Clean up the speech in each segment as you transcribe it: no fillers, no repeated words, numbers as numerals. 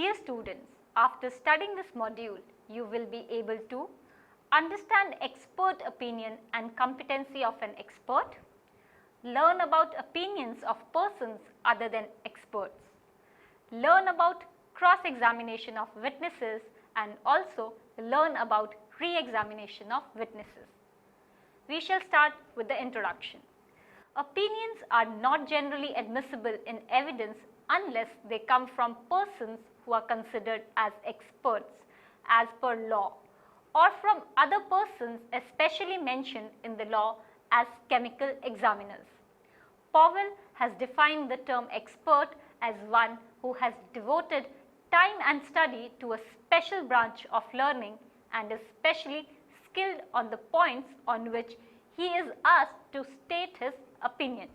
Dear students, after studying this module, you will be able to understand expert opinion and competency of an expert, learn about opinions of persons other than experts, learn about cross-examination of witnesses, and also learn about re-examination of witnesses. We shall start with the introduction. Opinions are not generally admissible in evidence unless they come from persons who are considered as experts as per law, or from other persons especially mentioned in the law as chemical examiners. Powell has defined the term expert as one who has devoted time and study to a special branch of learning and is specially skilled on the points on which he is asked to state his opinion.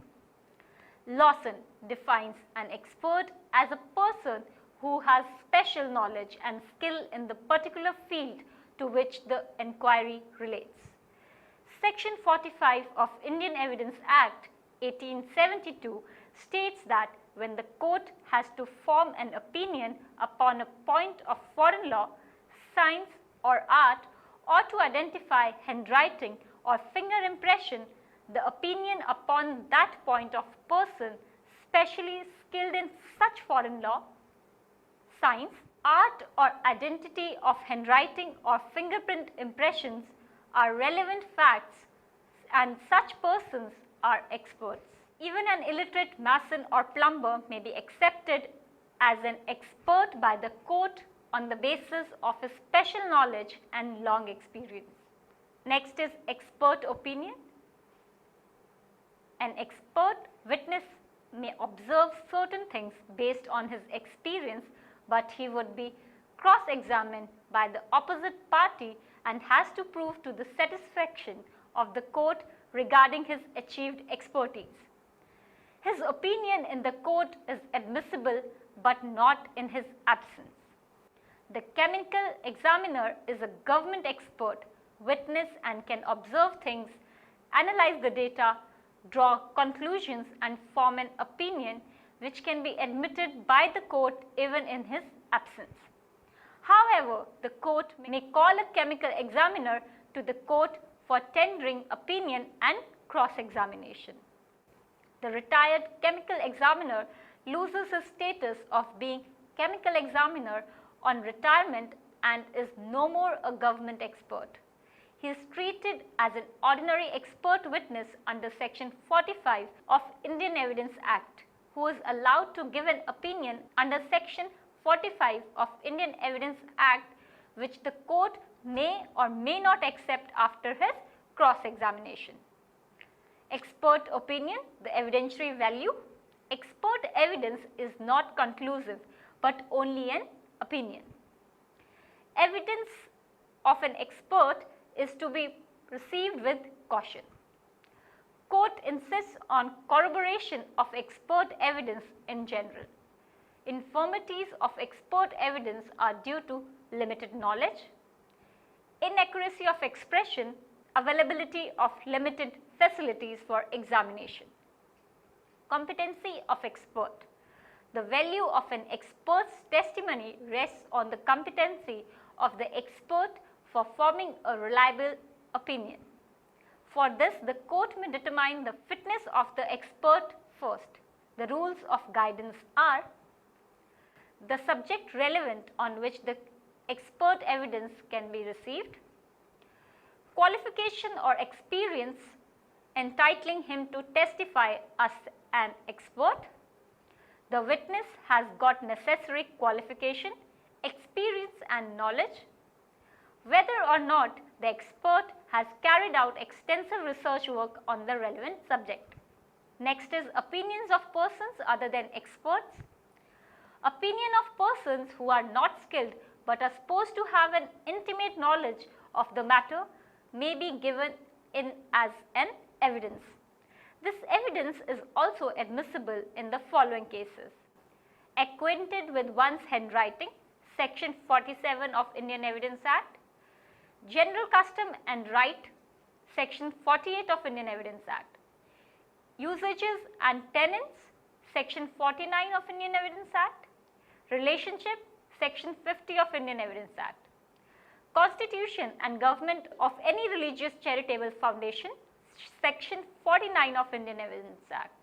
Lawson defines an expert as a person who has special knowledge and skill in the particular field to which the inquiry relates. Section 45 of Indian Evidence Act 1872 states that when the court has to form an opinion upon a point of foreign law, science or art, or to identify handwriting or finger impression, the opinion upon that point of person specially skilled in such foreign law, science, art or identity of handwriting or fingerprint impressions are relevant facts and such persons are experts. Even an illiterate mason or plumber may be accepted as an expert by the court on the basis of his special knowledge and long experience. Next is expert opinion. An expert witness may observe certain things based on his experience, but he would be cross-examined by the opposite party and has to prove to the satisfaction of the court regarding his achieved expertise. His opinion in the court is admissible but not in his absence. The chemical examiner is a government expert witness and can observe things, analyze the data, draw conclusions and form an opinion which can be admitted by the court even in his absence. However, the court may call a chemical examiner to the court for tendering opinion and cross-examination. The retired chemical examiner loses his status of being chemical examiner on retirement and is no more a government expert. He is treated as an ordinary expert witness under Section 45 of Indian Evidence Act, who is allowed to give an opinion under Section 45 of Indian Evidence Act, which the court may or may not accept after his cross-examination. Expert opinion, the evidentiary value. Expert evidence is not conclusive but only an opinion. Evidence of an expert is to be received with caution. Court insists on corroboration of expert evidence in general. Infirmities of expert evidence are due to limited knowledge, inaccuracy of expression, availability of limited facilities for examination. Competency of expert. The value of an expert's testimony rests on the competency of the expert for forming a reliable opinion. For this, the court may determine the fitness of the expert first. The rules of guidance are: the subject relevant on which the expert evidence can be received, qualification or experience entitling him to testify as an expert, the witness has got necessary qualification, experience and knowledge, whether or not the expert has carried out extensive research work on the relevant subject. Next is opinions of persons other than experts. Opinion of persons who are not skilled but are supposed to have an intimate knowledge of the matter may be given in as an evidence. This evidence is also admissible in the following cases: acquainted with one's handwriting, Section 47 of Indian Evidence Act; general custom and right, Section 48 of Indian Evidence Act; usages and tenets, Section 49 of Indian Evidence Act; relationship, Section 50 of Indian Evidence Act. Constitution and government of any religious charitable foundation, Section 49 of Indian Evidence Act.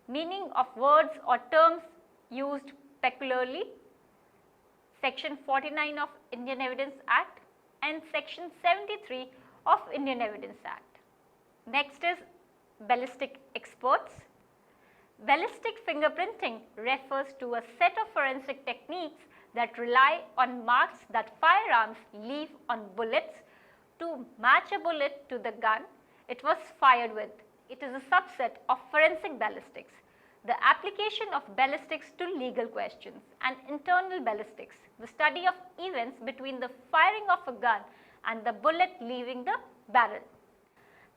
Meaning of words or terms used peculiarly, Section 49 of Indian Evidence Act and Section 73 of Indian Evidence Act. Next is ballistic experts. Ballistic fingerprinting refers to a set of forensic techniques that rely on marks that firearms leave on bullets to match a bullet to the gun it was fired with. It is a subset of forensic ballistics. The application of ballistics to legal questions and internal ballistics, the study of events between the firing of a gun and the bullet leaving the barrel.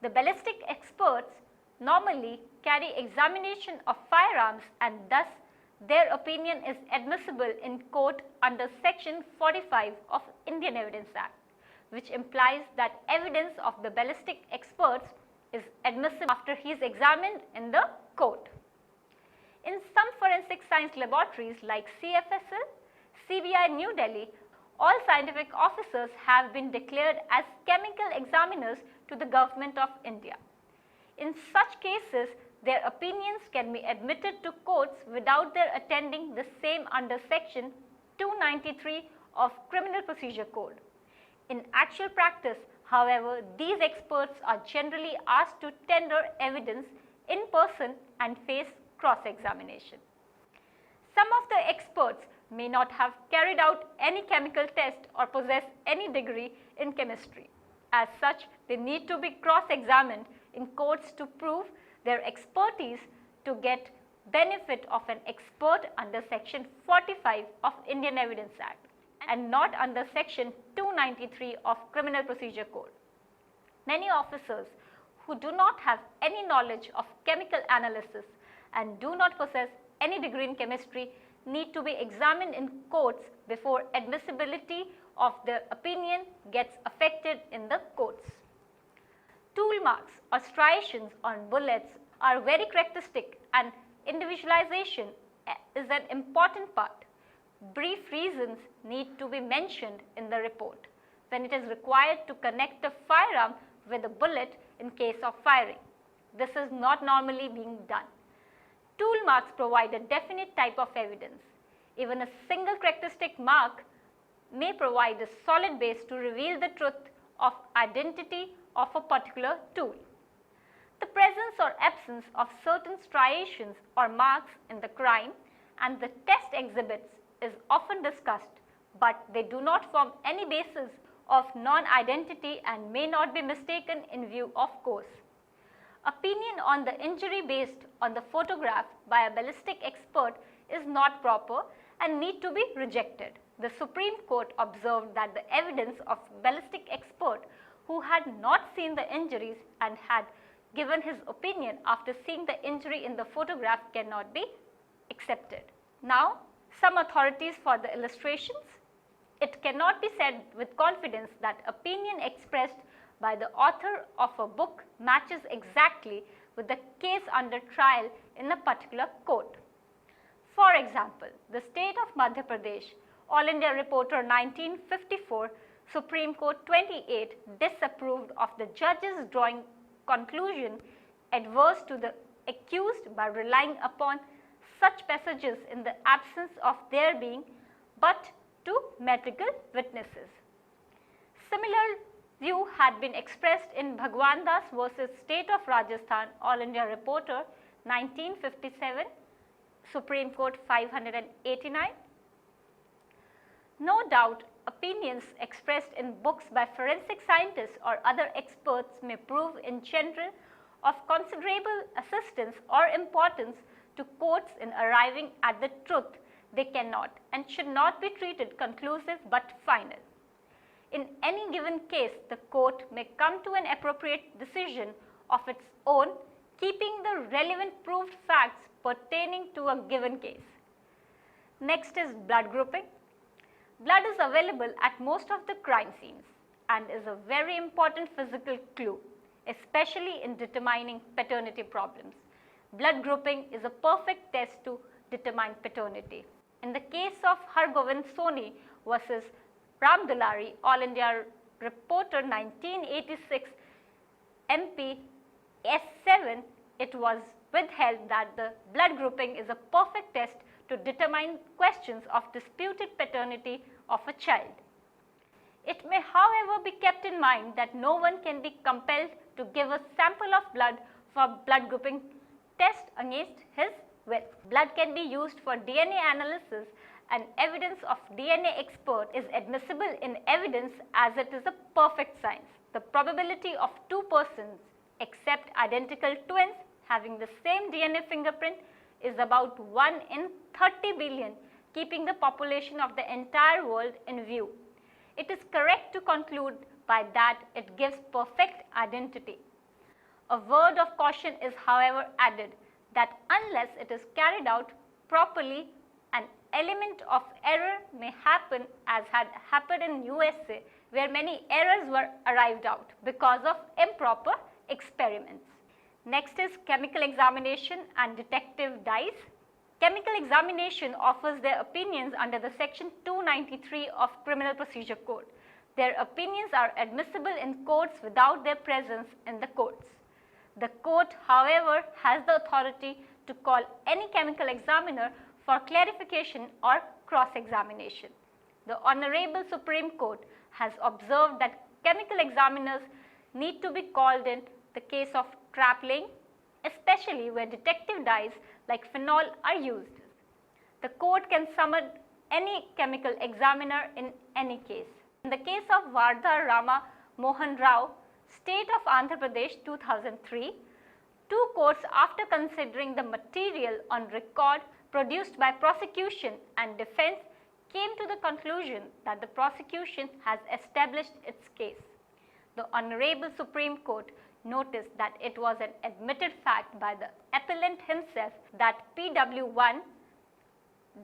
The ballistic experts normally carry examination of firearms and thus their opinion is admissible in court under Section 45 of Indian Evidence Act, which implies that evidence of the ballistic experts is admissible after he is examined in the court. In some forensic science laboratories like CFSL, CBI New Delhi, all scientific officers have been declared as chemical examiners to the Government of India. In such cases, their opinions can be admitted to courts without their attending the same under Section 293 of Criminal Procedure Code. In actual practice, however, these experts are generally asked to tender evidence in person and face cross-examination. Some of the experts may not have carried out any chemical test or possess any degree in chemistry. As such, they need to be cross-examined in courts to prove their expertise to get benefit of an expert under Section 45 of Indian Evidence Act and not under Section 293 of Criminal Procedure Code. Many officers who do not have any knowledge of chemical analysis and do not possess any degree in chemistry need to be examined in courts before admissibility of their opinion gets affected in the courts. Tool marks or striations on bullets are very characteristic and individualization is an important part. Brief reasons need to be mentioned in the report when it is required to connect the firearm with a bullet in case of firing. This is not normally being done. Tool marks provide a definite type of evidence. Even a single characteristic mark may provide a solid base to reveal the truth of identity of a particular tool. The presence or absence of certain striations or marks in the crime and the test exhibits is often discussed, but they do not form any basis of non-identity and may not be mistaken in view of course. Opinion on the injury based on the photograph by a ballistic expert is not proper and need to be rejected. The Supreme Court observed that the evidence of ballistic expert who had not seen the injuries and had given his opinion after seeing the injury in the photograph cannot be accepted. Now, some authorities for the illustrations. It cannot be said with confidence that opinion expressed by the author of a book matches exactly with the case under trial in a particular court. For example, the state of Madhya Pradesh, All India Reporter 1954, Supreme Court 28 disapproved of the judge's drawing conclusion adverse to the accused by relying upon such passages in the absence of their being but to medical witnesses. Similar view had been expressed in Bhagwan Das versus State of Rajasthan, All India Reporter 1957, Supreme Court 589. No doubt, opinions expressed in books by forensic scientists or other experts may prove in general of considerable assistance or importance to courts in arriving at the truth. They cannot and should not be treated conclusive but final. In any given case, the court may come to an appropriate decision of its own, keeping the relevant proved facts pertaining to a given case. Next is blood grouping. Blood is available at most of the crime scenes and is a very important physical clue, especially in determining paternity problems. Blood grouping is a perfect test to determine paternity. In the case of Hargovind Soni versus Ram Dulari, All India Reporter 1986 MP S7, it was withheld that the blood grouping is a perfect test to determine questions of disputed paternity of a child. It may, however, be kept in mind that no one can be compelled to give a sample of blood for blood grouping test against his will. Blood can be used for DNA analysis, and evidence of DNA expert is admissible in evidence as it is a perfect science. The probability of two persons, except identical twins, having the same DNA fingerprint is about 1 in 30 billion, keeping the population of the entire world in view. It is correct to conclude by that it gives perfect identity. A word of caution is, however, added that unless it is carried out properly, an element of error may happen, as had happened in USA, where many errors were arrived out because of improper experiments. Next is chemical examination and detective dies. Chemical examination offers their opinions under the section 293 of Criminal Procedure Code. Their opinions are admissible in courts without their presence in the courts. The court, however, has the authority to call any chemical examiner for clarification or cross-examination. The Honorable Supreme Court has observed that chemical examiners need to be called in the case of trap laying, especially where detective dyes like phenol are used. The court can summon any chemical examiner in any case. In the case of Vardha Rama Mohan Rao, State of Andhra Pradesh 2003, two courts, after considering the material on record produced by prosecution and defense, came to the conclusion that the prosecution has established its case. The Honorable Supreme Court noticed that it was an admitted fact by the appellant himself that PW1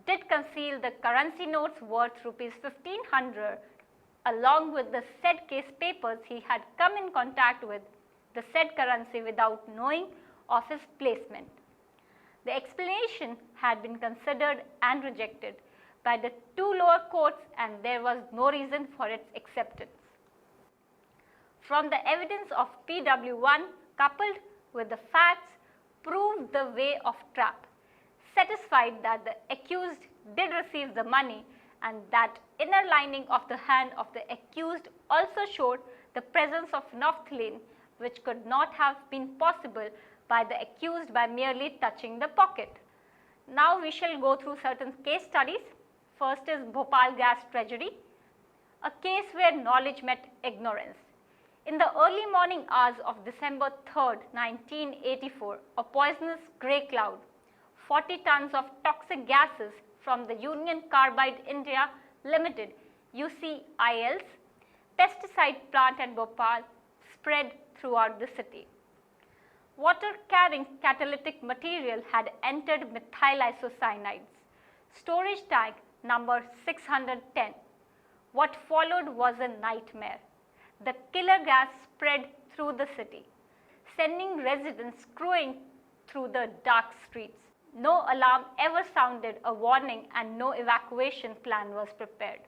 did conceal the currency notes worth rupees 1500 along with the said case papers. He had come in contact with the said currency without knowing of his placement. The explanation had been considered and rejected by the two lower courts, and there was no reason for its acceptance. From the evidence of PW1 coupled with the facts proved the way of trap, satisfied that the accused did receive the money and that inner lining of the hand of the accused also showed the presence of naphthalene, which could not have been possible by the accused by merely touching the pocket. Now we shall go through certain case studies. First is Bhopal gas tragedy, a case where knowledge met ignorance. In the early morning hours of December 3rd, 1984, a poisonous grey cloud, 40 tons of toxic gases from the Union Carbide India Limited UCIL's pesticide plant at Bhopal spread throughout the city. Water-carrying catalytic material had entered methyl isocyanides, storage tank number 610. What followed was a nightmare. The killer gas spread through the city, sending residents scurrying through the dark streets. No alarm ever sounded a warning and no evacuation plan was prepared.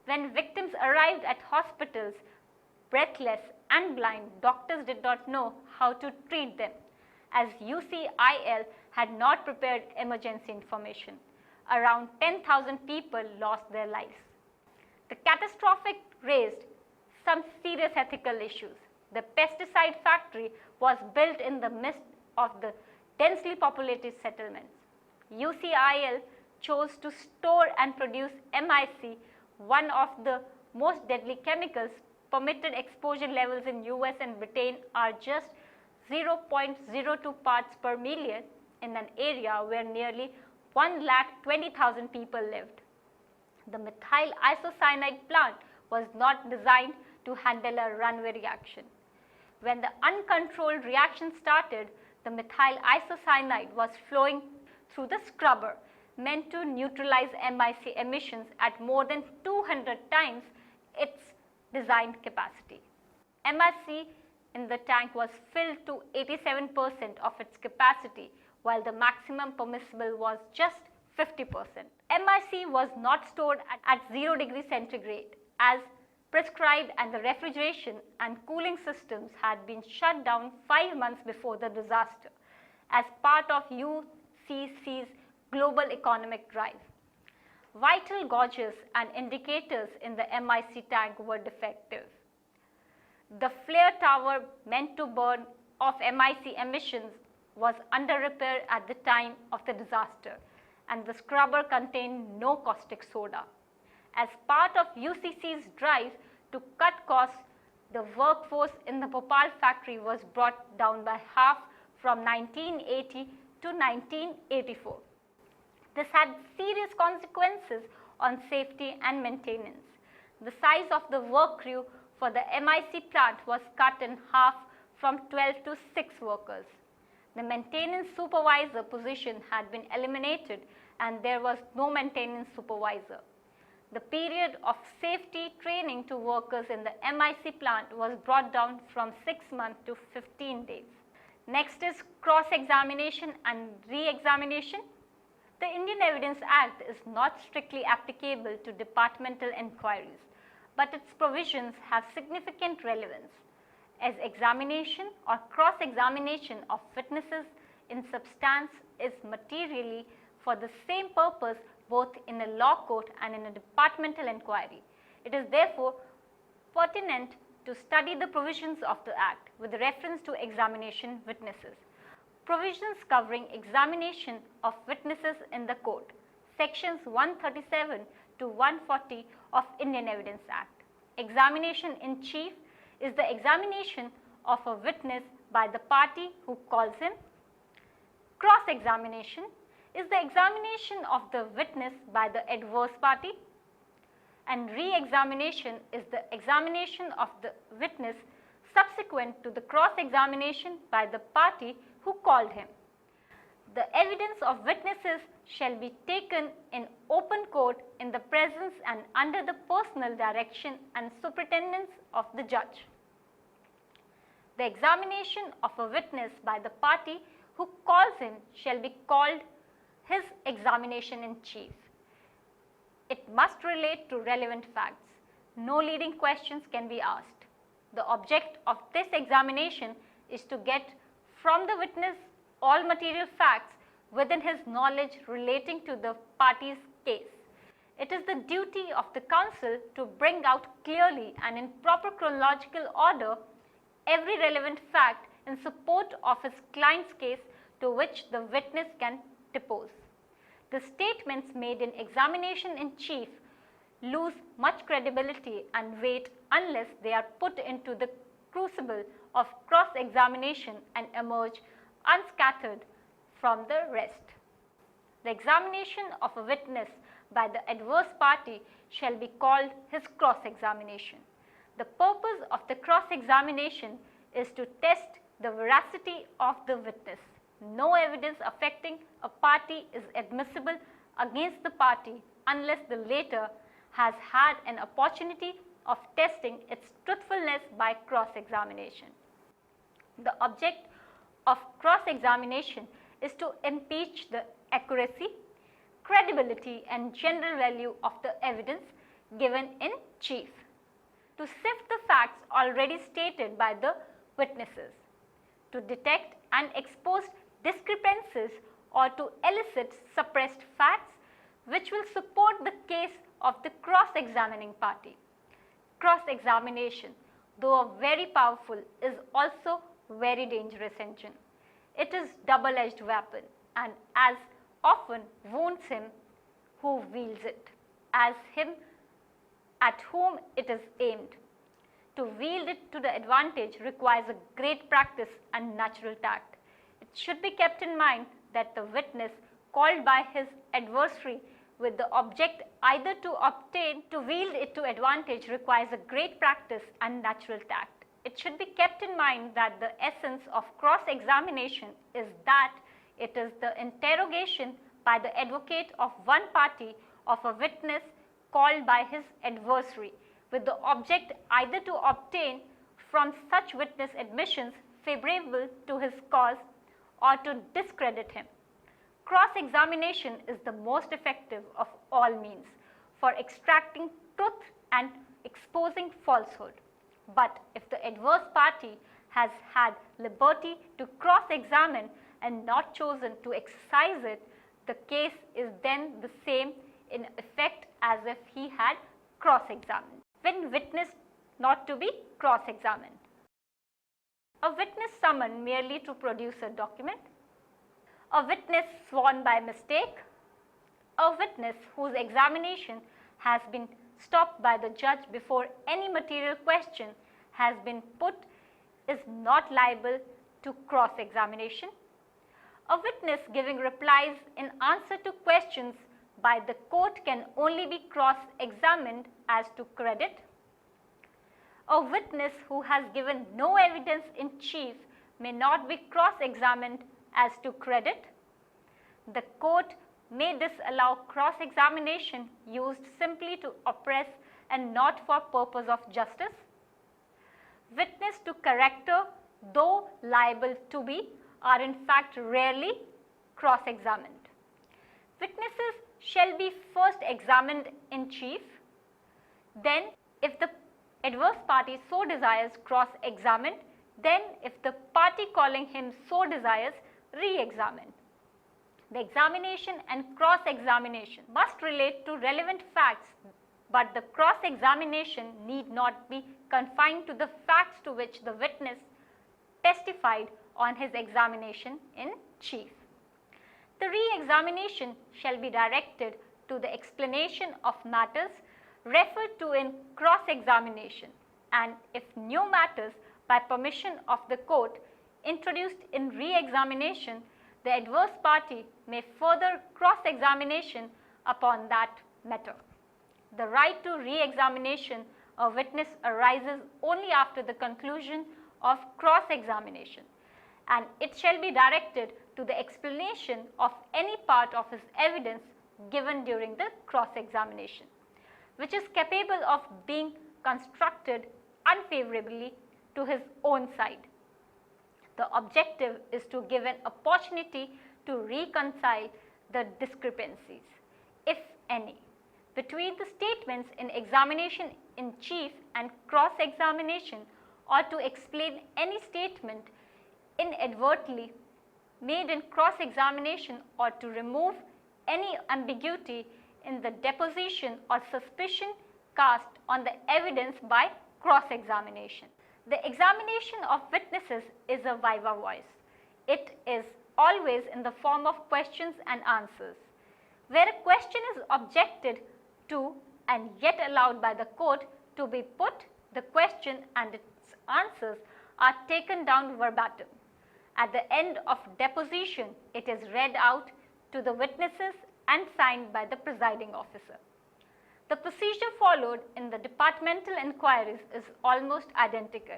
When victims arrived at hospitals, breathless and blind, doctors did not know how to treat them, as UCIL had not prepared emergency information. Around 10,000 people lost their lives. The catastrophe raised some serious ethical issues. The pesticide factory was built in the midst of the densely populated settlements. UCIL chose to store and produce MIC, one of the most deadly chemicals. Permitted exposure levels in US and Britain are just 0.02 parts per million in an area where nearly 1,20,000 people lived. The methyl isocyanide plant was not designed to handle a runaway reaction. When the uncontrolled reaction started, the methyl isocyanide was flowing through the scrubber, meant to neutralize MIC emissions at more than 200 times its designed capacity. MIC in the tank was filled to 87% of its capacity, while the maximum permissible was just 50%. MIC was not stored at 0 degrees centigrade as prescribed, and the refrigeration and cooling systems had been shut down 5 months before the disaster as part of UCC's global economic drive. Vital gauges and indicators in the MIC tank were defective. The flare tower meant to burn off MIC emissions was under repair at the time of the disaster, and the scrubber contained no caustic soda. As part of UCC's drive to cut costs, the workforce in the Bhopal factory was brought down by half from 1980 to 1984. This had serious consequences on safety and maintenance. The size of the work crew for the MIC plant was cut in half from 12 to 6 workers. The maintenance supervisor position had been eliminated and there was no maintenance supervisor. The period of safety training to workers in the MIC plant was brought down from 6 months to 15 days. Next is cross-examination and re-examination. The Indian Evidence Act is not strictly applicable to departmental inquiries, but its provisions have significant relevance, as examination or cross-examination of witnesses in substance is materially for the same purpose both in a law court and in a departmental inquiry. It is therefore pertinent to study the provisions of the Act with reference to examination witnesses. Provisions covering examination of witnesses in the court, sections 137 to 140 of Indian Evidence Act. Examination in chief is the examination of a witness by the party who calls him. Cross-examination is the examination of the witness by the adverse party, and re-examination is the examination of the witness subsequent to the cross-examination by the party who called him. The evidence of witnesses shall be taken in open court in the presence and under the personal direction and superintendence of the judge. The examination of a witness by the party who calls him shall be called his examination in chief. It must relate to relevant facts. No leading questions can be asked. The object of this examination is to get from the witness all material facts within his knowledge relating to the party's case. It is the duty of the counsel to bring out clearly and in proper chronological order every relevant fact in support of his client's case to which the witness can depose. The statements made in examination in chief lose much credibility and weight unless they are put into the crucible of cross-examination and emerge unscattered from the rest. The examination of a witness by the adverse party shall be called his cross-examination. The purpose of the cross-examination is to test the veracity of the witness. No evidence affecting a party is admissible against the party unless the latter has had an opportunity of testing its truthfulness by cross-examination. The object of cross-examination is to impeach the accuracy, credibility and general value of the evidence given in chief, to sift the facts already stated by the witnesses, to detect and expose discrepancies or to elicit suppressed facts which will support the case of the cross-examining party. Cross-examination, though a very powerful, is also very dangerous engine. It is double-edged weapon and as often wounds him who wields it as him at whom it is aimed. To wield it to the advantage requires a great practice and natural tact. It should be kept in mind that the witness called by his adversary with the object either to wield it to advantage requires a great practice and natural tact. It should be kept in mind that the essence of cross-examination is that it is the interrogation by the advocate of one party of a witness called by his adversary with the object either to obtain from such witness admissions favorable to his cause or to discredit him. Cross-examination is the most effective of all means for extracting truth and exposing falsehood. But if the adverse party has had liberty to cross-examine and not chosen to exercise it, the case is then the same in effect as if he had cross-examined. When witness not to be cross-examined. A witness summoned merely to produce a document, a witness sworn by mistake, a witness whose examination has been stopped by the judge before any material question has been put is not liable to cross-examination. A witness giving replies in answer to questions by the court can only be cross-examined as to credit. A witness who has given no evidence in chief may not be cross-examined as to credit. The court may disallow cross-examination used simply to oppress and not for purpose of justice. Witness to character, though liable to be, are in fact rarely cross-examined. Witnesses shall be first examined in chief, then if the adverse party so desires cross-examined, then if the party calling him so desires re-examined. The examination and cross-examination must relate to relevant facts, but the cross-examination need not be confined to the facts to which the witness testified on his examination in chief. The re-examination shall be directed to the explanation of matters referred to in cross-examination, and if new matters by permission of the court introduced in re-examination, the adverse party may further cross-examination upon that matter. The right to re-examination of witness arises only after the conclusion of cross-examination, and it shall be directed to the explanation of any part of his evidence given during the cross-examination, which is capable of being constructed unfavorably to his own side. The objective is to give an opportunity to reconcile the discrepancies, if any, between the statements in examination in chief and cross-examination, or to explain any statement inadvertently made in cross-examination, or to remove any ambiguity in the deposition or suspicion cast on the evidence by cross-examination. The examination of witnesses is a viva voce. It is always in the form of questions and answers. Where a question is objected to and yet allowed by the court to be put, the question and its answers are taken down verbatim. At the end of deposition, it is read out to the witnesses and signed by the presiding officer. The procedure followed in the departmental inquiries is almost identical.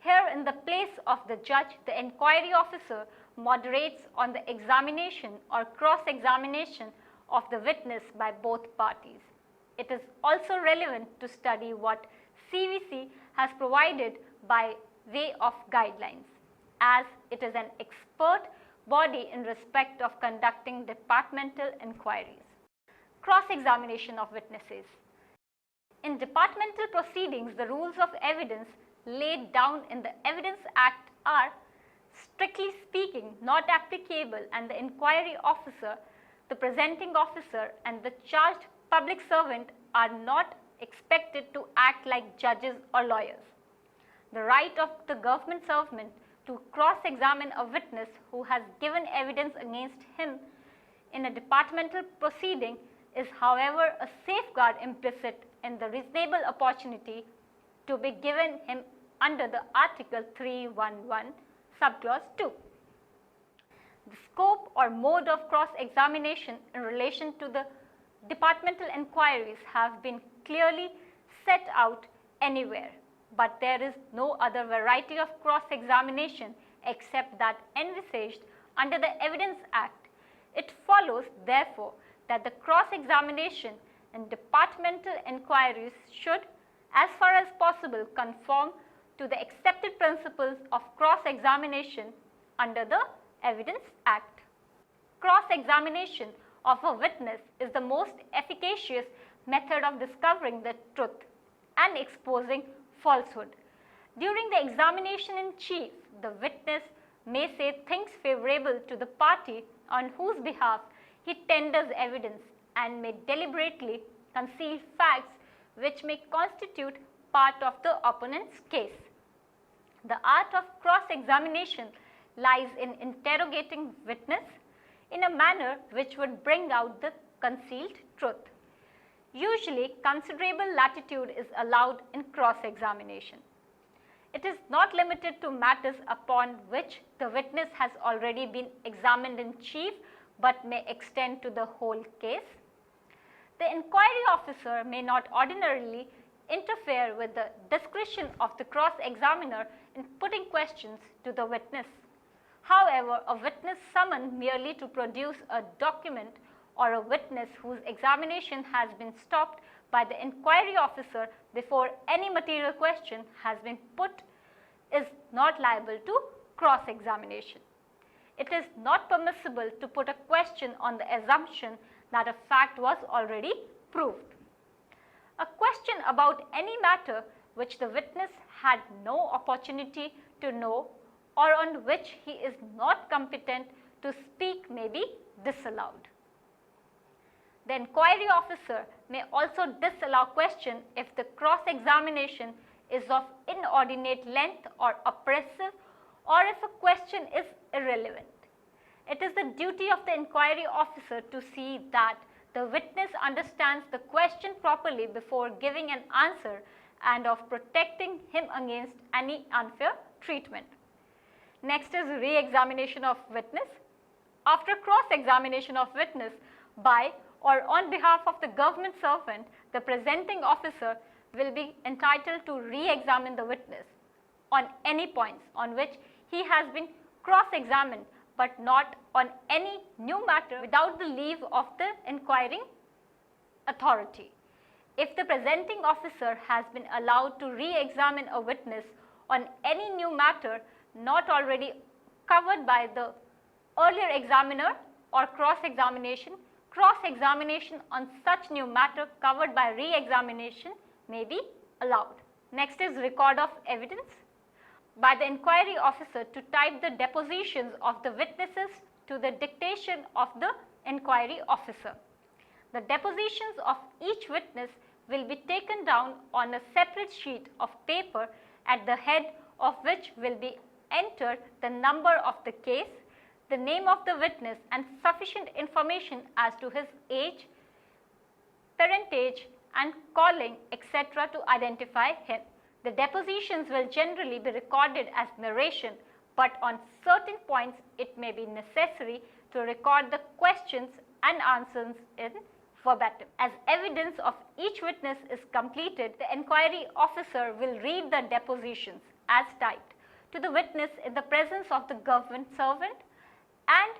Here, in the place of the judge, the inquiry officer moderates on the examination or cross-examination of the witness by both parties. It is also relevant to study what CVC has provided by way of guidelines, as it is an expert body in respect of conducting departmental inquiries. Cross-examination of witnesses. In departmental proceedings, the rules of evidence laid down in the Evidence Act are, strictly speaking, not applicable, and the inquiry officer, the presenting officer, and the charged public servant are not expected to act like judges or lawyers. The right of the government servant to cross-examine a witness who has given evidence against him in a departmental proceeding is, however, a safeguard implicit in the reasonable opportunity to be given him under the Article 311, subclause 2. The scope or mode of cross-examination in relation to the departmental inquiries have been clearly set out anywhere, but there is no other variety of cross-examination except that envisaged under the Evidence Act. It follows, therefore, that the cross-examination in departmental inquiries should, as far as possible, conform to the accepted principles of cross-examination under the Evidence Act. cross-examination of a witness is the most efficacious method of discovering the truth and exposing falsehood. During the examination in chief, the witness may say things favorable to the party on whose behalf he tenders evidence and may deliberately conceal facts which may constitute part of the opponent's case. The art of cross-examination lies in interrogating witness in a manner which would bring out the concealed truth. Usually, considerable latitude is allowed in cross-examination. It is not limited to matters upon which the witness has already been examined in chief, but may extend to the whole case. The inquiry officer may not ordinarily interfere with the discretion of the cross-examiner in putting questions to the witness. However, a witness summoned merely to produce a document or a witness whose examination has been stopped by the inquiry officer before any material question has been put is not liable to cross-examination. It is not permissible to put a question on the assumption that a fact was already proved. A question about any matter which the witness had no opportunity to know or on which he is not competent to speak may be disallowed. The inquiry officer may also disallow question if the cross-examination is of inordinate length or oppressive, or if a question is irrelevant. It is the duty of the inquiry officer to see that the witness understands the question properly before giving an answer and of protecting him against any unfair treatment. Next is re-examination of witness. After cross-examination of witness by or on behalf of the government servant, the presenting officer will be entitled to re-examine the witness on any points on which he has been cross-examined, but not on any new matter without the leave of the inquiring authority. If the presenting officer has been allowed to re-examine a witness on any new matter not already covered by the earlier examiner or cross-examination, cross-examination on such new matter covered by re-examination may be allowed. Next is record of evidence by the inquiry officer to type the depositions of the witnesses to the dictation of the inquiry officer. The depositions of each witness will be taken down on a separate sheet of paper, at the head of which will be entered the number of the case, the name of the witness, and sufficient information as to his age, parentage, and calling, etc. to identify him. The depositions will generally be recorded as narration, but on certain points it may be necessary to record the questions and answers in verbatim. As evidence of each witness is completed, the inquiry officer will read the depositions as typed to the witness in the presence of the government servant and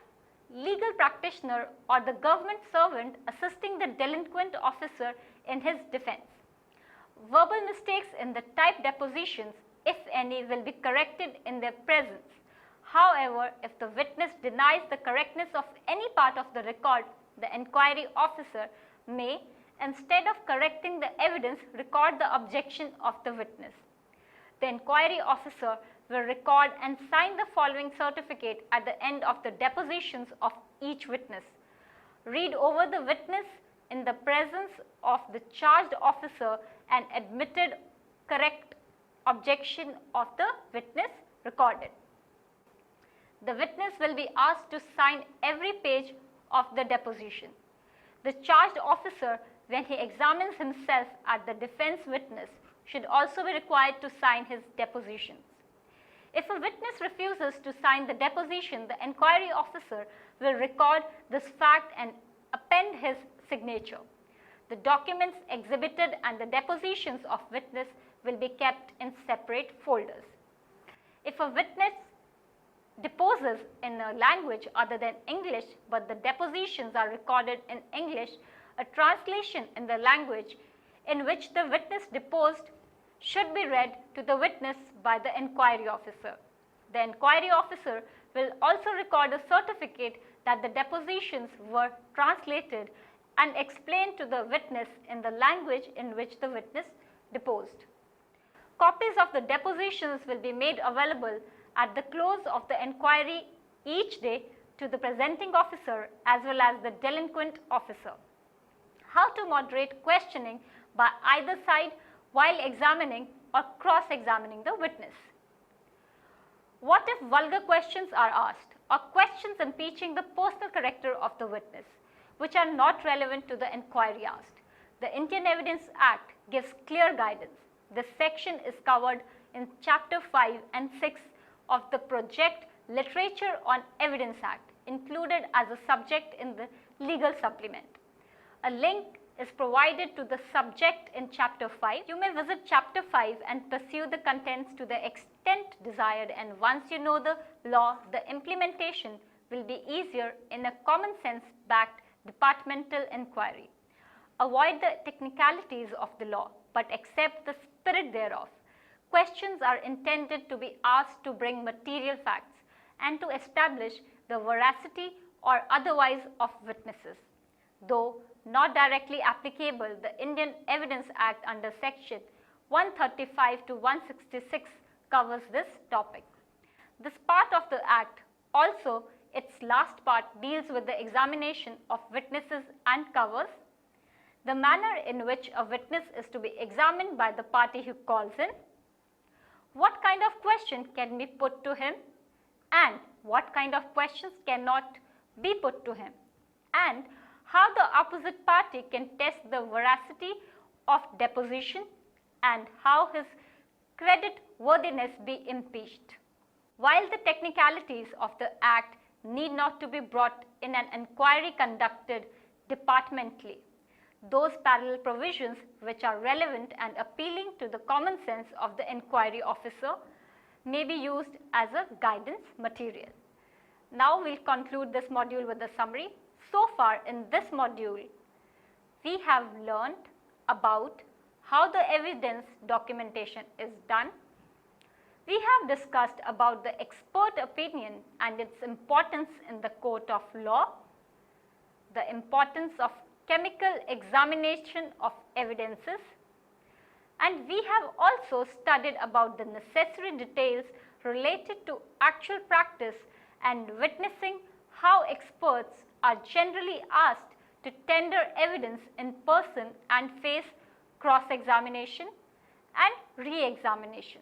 legal practitioner or the government servant assisting the delinquent officer in his defense. Verbal mistakes in the typed depositions, if any, will be corrected in their presence. However, if the witness denies the correctness of any part of the record, the inquiry officer may, instead of correcting the evidence, record the objection of the witness. The inquiry officer will record and sign the following certificate at the end of the depositions of each witness. Read over the witness in the presence of the charged officer and admitted correct objection of the witness recorded. The witness will be asked to sign every page of the deposition. The charged officer, when he examines himself as the defense witness, should also be required to sign his depositions. If a witness refuses to sign the deposition, the inquiry officer will record this fact and append his signature. The documents exhibited and the depositions of witness will be kept in separate folders. If a witness deposes in a language other than English, but the depositions are recorded in English, a translation in the language in which the witness deposed should be read to the witness by the inquiry officer. The inquiry officer will also record a certificate that the depositions were translated and explained to the witness in the language in which the witness deposed. Copies of the depositions will be made available at the close of the inquiry each day to the presenting officer as well as the delinquent officer. How to moderate questioning by either side while examining or cross-examining the witness. What if vulgar questions are asked or questions impeaching the personal character of the witness, which are not relevant to the inquiry asked? The Indian Evidence Act gives clear guidance. This section is covered in Chapter 5 and 6 of the Project Literature on Evidence Act, included as a subject in the legal supplement. A link is provided to the subject in Chapter 5. You may visit Chapter 5 and pursue the contents to the extent desired, and once you know the law, the implementation will be easier in a common sense backed departmental inquiry. Avoid the technicalities of the law, but accept the spirit thereof. Questions are intended to be asked to bring material facts and to establish the veracity or otherwise of witnesses. Though not directly applicable, the Indian Evidence Act under Section 135 to 166 covers this topic. This part of the Act also, its last part, deals with the examination of witnesses and covers the manner in which a witness is to be examined by the party who calls in, what kind of question can be put to him, and what kind of questions cannot be put to him, and how the opposite party can test the veracity of deposition, and how his credit worthiness be impeached. While the technicalities of the Act need not to be brought in an inquiry conducted departmentally, those parallel provisions which are relevant and appealing to the common sense of the inquiry officer may be used as a guidance material. Now we will conclude this module with a summary. So far in this module, we have learned about how the evidence documentation is done. We have discussed about the expert opinion and its importance in the court of law, the importance of chemical examination of evidences, and we have also studied about the necessary details related to actual practice and witnessing, how experts are generally asked to tender evidence in person and face cross-examination and re-examination.